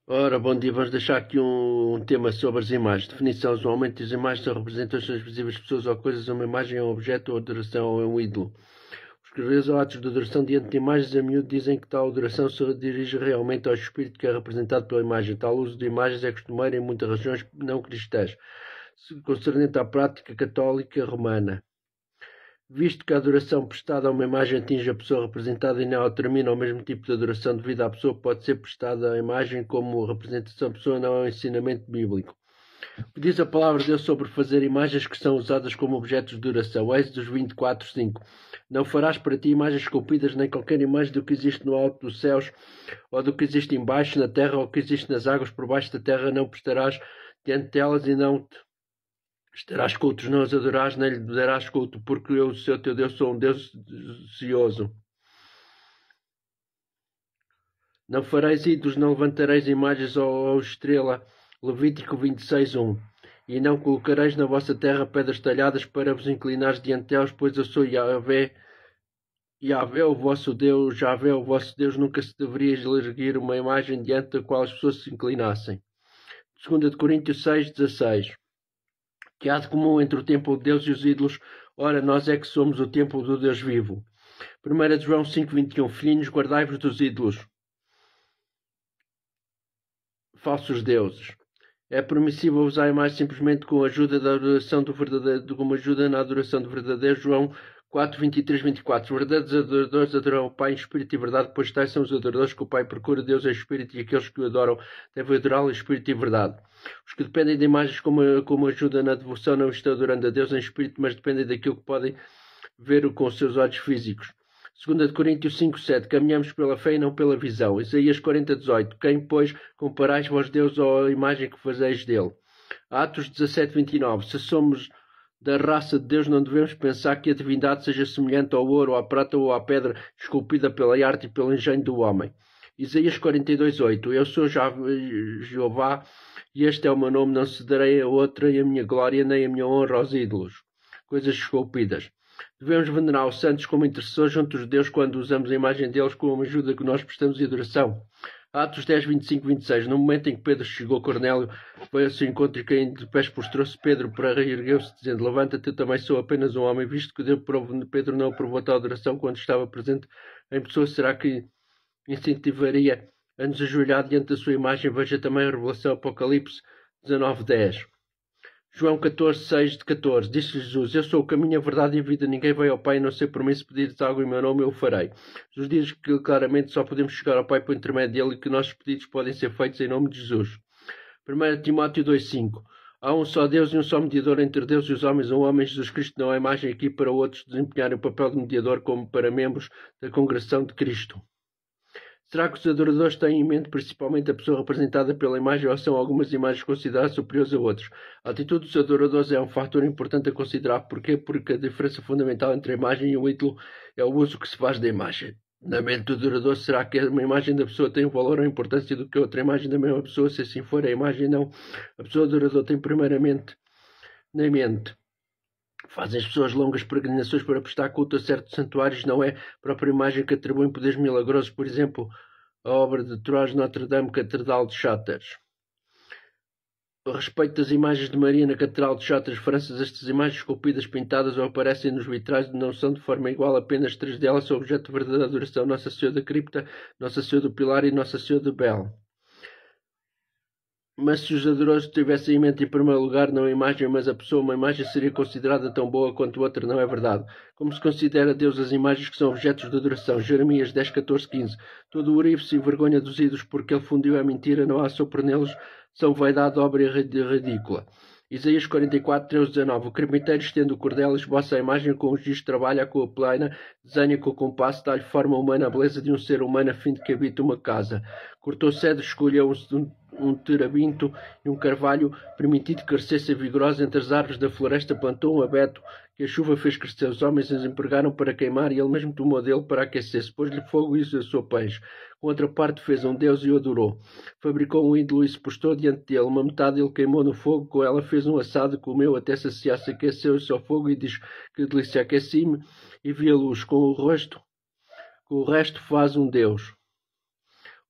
Ora, bom dia. Vamos deixar aqui um tema sobre as imagens. Definição: usualmente as imagens são representações visíveis de pessoas ou coisas. Uma imagem é um objeto ou adoração ou é um ídolo. Os criadores ou atos de adoração diante de imagens a miúdo dizem que tal adoração se dirige realmente ao espírito que é representado pela imagem. Tal uso de imagens é costumeiro em muitas regiões não cristãs, concernente à prática católica romana. Visto que a adoração prestada a uma imagem atinge a pessoa representada e nela termina o mesmo tipo de adoração devido à pessoa, pode ser prestada à imagem como representação da pessoa, não é um ensinamento bíblico. Diz a palavra de Deus sobre fazer imagens que são usadas como objetos de adoração. Êxodos 24:5. Não farás para ti imagens esculpidas, nem qualquer imagem do que existe no alto dos céus, ou do que existe embaixo na terra, ou do que existe nas águas por baixo da terra. Não prestarás diante delas e não te estarás cultos, não os adorarás, nem lhe darás culto, porque eu, o Senhor teu Deus, sou um Deus zeloso. Não fareis ídolos, não levantareis imagens ou estrela. Levítico 26:1. E não colocareis na vossa terra pedras talhadas para vos inclinares diante delas, pois eu sou Yahvé, o vosso Deus. Yahvé, o vosso Deus. Nunca se deveria erguer uma imagem diante da qual as pessoas se inclinassem. 2 Coríntios 6:16. Que há de comum entre o templo de Deus e os ídolos? Ora, nós é que somos o templo do Deus vivo. 1 João 5:21. Filhinhos, guardai-vos dos ídolos, falsos deuses. É permissível usar imagens simplesmente com a ajuda da adoração do verdadeiro, como ajuda na adoração do verdadeiro. João 4:23-24. Os verdadeiros adoradores adoram o Pai em espírito e verdade, pois tais são os adoradores que o Pai procura. Deus é espírito e aqueles que o adoram devem adorá-lo em espírito e verdade. Os que dependem de imagens como ajuda na devoção não estão adorando a Deus em espírito, mas dependem daquilo que podem ver com os seus olhos físicos. 2 Coríntios 5:7. Caminhamos pela fé e não pela visão. Isaías 40:18. Quem, pois, comparais vós Deus ou a imagem que fazeis dele? Atos 17:29. Se somos da raça de Deus, não devemos pensar que a divindade seja semelhante ao ouro, à prata ou à pedra esculpida pela arte e pelo engenho do homem. Isaías 42:8. Eu sou Jeová e este é o meu nome, não cederei a outra, e a minha glória nem a minha honra aos ídolos, coisas esculpidas. Devemos venerar os santos como intercessores junto dos Deus quando usamos a imagem deles como ajuda que nós prestamos de adoração. Atos 10:25-26. No momento em que Pedro chegou, Cornélio foi ao seu encontro e caindo de pés prostrou-se. Pedro ergueu-se dizendo: levanta-te, eu também sou apenas um homem. Visto que Pedro não aprovou tal adoração quando estava presente em pessoa, será que incentivaria a nos ajoelhar diante da sua imagem? Veja também a Revelação, Apocalipse 19:10. João 14:6-14. Disse Jesus: eu sou o caminho, a verdade e a vida. Ninguém vai ao Pai a não ser por mim. Se pedires algo em meu nome, eu o farei. Jesus diz que claramente só podemos chegar ao Pai por intermédio dele e que nossos pedidos podem ser feitos em nome de Jesus. 1 Timóteo 2:5. Há um só Deus e um só mediador entre Deus e os homens, um homem, Jesus Cristo. Não há imagem aqui para outros desempenharem o papel de mediador como para membros da congregação de Cristo. Será que os adoradores têm em mente principalmente a pessoa representada pela imagem ou são algumas imagens consideradas superiores a outras? A atitude dos adoradores é um fator importante a considerar. Porquê? Porque a diferença fundamental entre a imagem e o ídolo é o uso que se faz da imagem. Na mente do adorador, será que uma imagem da pessoa tem um valor ou importância do que outra imagem da mesma pessoa? Se assim for, a imagem não. A pessoa adoradora tem primeiramente na mente. Fazem as pessoas longas peregrinações para prestar culto a certos santuários, não é a própria imagem que atribuem poderes milagrosos. Por exemplo, a obra de Troyes Notre-Dame, Catedral de Chartres. A respeito das imagens de Maria na Catedral de Chartres, França, estas imagens esculpidas, pintadas ou aparecem nos vitrais não são de forma igual. Apenas 3 delas são objeto de verdadeira adoração: Nossa Senhora da Cripta, Nossa Senhora do Pilar e Nossa Senhora de Bel. Mas se os adoradores tivessem em mente em primeiro lugar não a imagem, mas a pessoa, uma imagem seria considerada tão boa quanto outra. Não é verdade? Como se considera Deus as imagens que são objetos de adoração? Jeremias 10:14-15. Todo o ourive se envergonha dos ídolos, porque ele fundiu a mentira, não há sopro neles, são vaidade, obra ridícula. Isaías 44:13-19. O carpinteiro estende o cordel, esboça a imagem com o giz, trabalha com a plana, desenha com o compasso, dá-lhe forma humana, a beleza de um ser humano a fim de que habite uma casa. Cortou cedro, escolheu um terebinto e um carvalho, permitido que crescesse vigorosa entre as árvores da floresta, plantou um abeto que a chuva fez crescer. Os homens os empregaram para queimar e ele mesmo tomou dele para aquecer-se. Pôs-lhe fogo e assou pães. Com outra parte fez um deus e o adorou. Fabricou um ídolo e se postou diante dele. Uma metade ele queimou no fogo, com ela fez um assado, comeu até saciar-se, aqueceu-se ao fogo e diz: que delícia, aqueci-me e vi a luz. Com o resto faz um deus.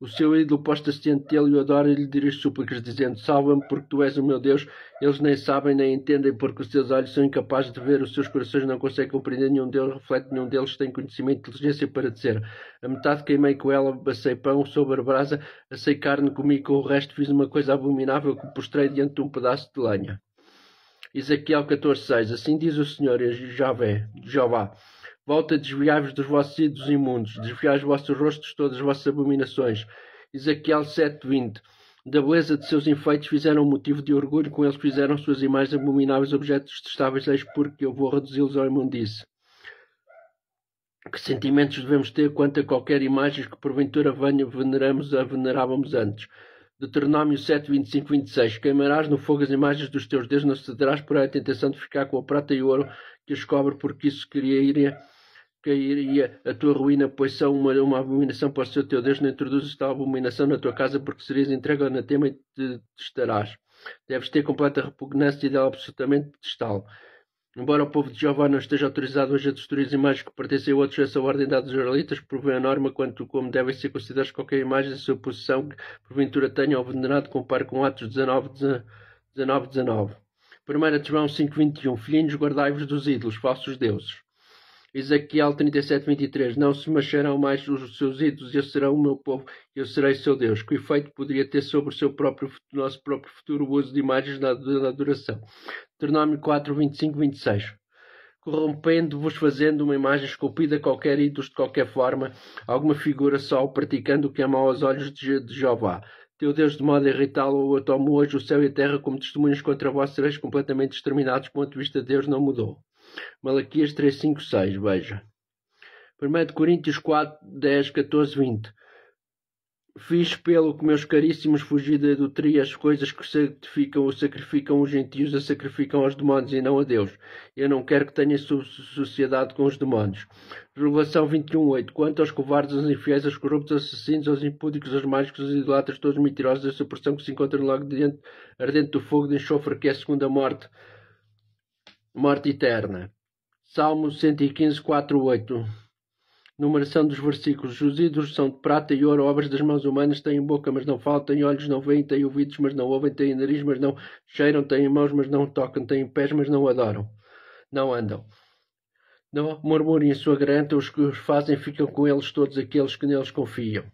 O seu ídolo posta-se diante dele e o adora e lhe dirige súplicas, dizendo: salva-me, porque tu és o meu Deus. Eles nem sabem nem entendem, porque os seus olhos são incapazes de ver, os seus corações não conseguem compreender, nenhum deles reflete, nenhum deles tem conhecimento e inteligência para dizer: a metade queimei com ela, assei pão sobre a brasa, assei carne, comi, com o resto fiz uma coisa abominável que postrei diante de um pedaço de lenha. Ezequiel 14:6. Assim diz o Senhor Jeová: volta, desviai-vos dos vossos ídolos imundos, desviai os vossos rostos de todas as vossas abominações. Ezequiel 7:20. Da beleza de seus enfeites fizeram motivo de orgulho, com eles fizeram suas imagens abomináveis, objetos detestáveis, eis porque eu vou reduzi-los ao imundice. Que sentimentos devemos ter quanto a qualquer imagem que porventura venerávamos antes? Deuteronômio 7, 25, 26. Queimarás no fogo as imagens dos teus deuses, não cederás por a tentação de ficar com a prata e o ouro que os cobre, porque isso cairia a tua ruína, pois são uma abominação para o seu teu Deus. Não introduzes tal abominação na tua casa, porque serias entregue ao anatema e te testarás. Deves ter completa repugnância e dela absolutamente detestá-lo. Embora o povo de Jeová não esteja autorizado hoje a destruir as imagens que pertencem a outros, essa ordem dada aos israelitas provê a norma quanto como devem ser consideradas qualquer imagem da sua posição que porventura tenha ou venerado, compare com Atos 19. 1 João 5:21. Filhinhos, guardai-vos dos ídolos, falsos deuses. Ezequiel 37:23. Não se macharão mais os seus ídolos, e eles serão o meu povo, e eu serei seu Deus. Que efeito poderia ter sobre o nosso próprio futuro o uso de imagens na adoração? Deuteronômio 4:25, 26. Corrompendo-vos, fazendo uma imagem esculpida, qualquer ídolo de qualquer forma, alguma figura só, praticando o que é mau aos olhos de Jeová. Teu Deus, de modo a irritá-lo, eu tomo hoje o céu e a terra como testemunhas contra vós, sereis completamente exterminados. Do ponto de vista de Deus, não mudou. Malaquias 3, 5, 6, veja. 1 Coríntios 4, 10, 14, 20. Fiz pelo que, meus caríssimos, fugi da idolatria, as coisas que sacrificam os gentios, a sacrificam aos demónios e não a Deus. Eu não quero que tenham sociedade com os demónios. Revelação 21:8. Quanto aos covardes, aos infiéis, aos corruptos, aos assassinos, aos impúdicos, aos mágicos, aos idolatras, todos mentirosos, a sua porção que se encontra logo ardente do fogo de enxofre, que é a segunda morte eterna. Salmo 115, 4:8. Numeração dos versículos. Os ídolos são de prata e ouro, obras das mãos humanas, têm boca, mas não falam, têm olhos, não veem, têm ouvidos, mas não ouvem, têm nariz, mas não cheiram, têm mãos, mas não tocam, têm pés, mas não adoram, não andam. Não murmurem em sua garganta, os que os fazem ficam com eles todos aqueles que neles confiam.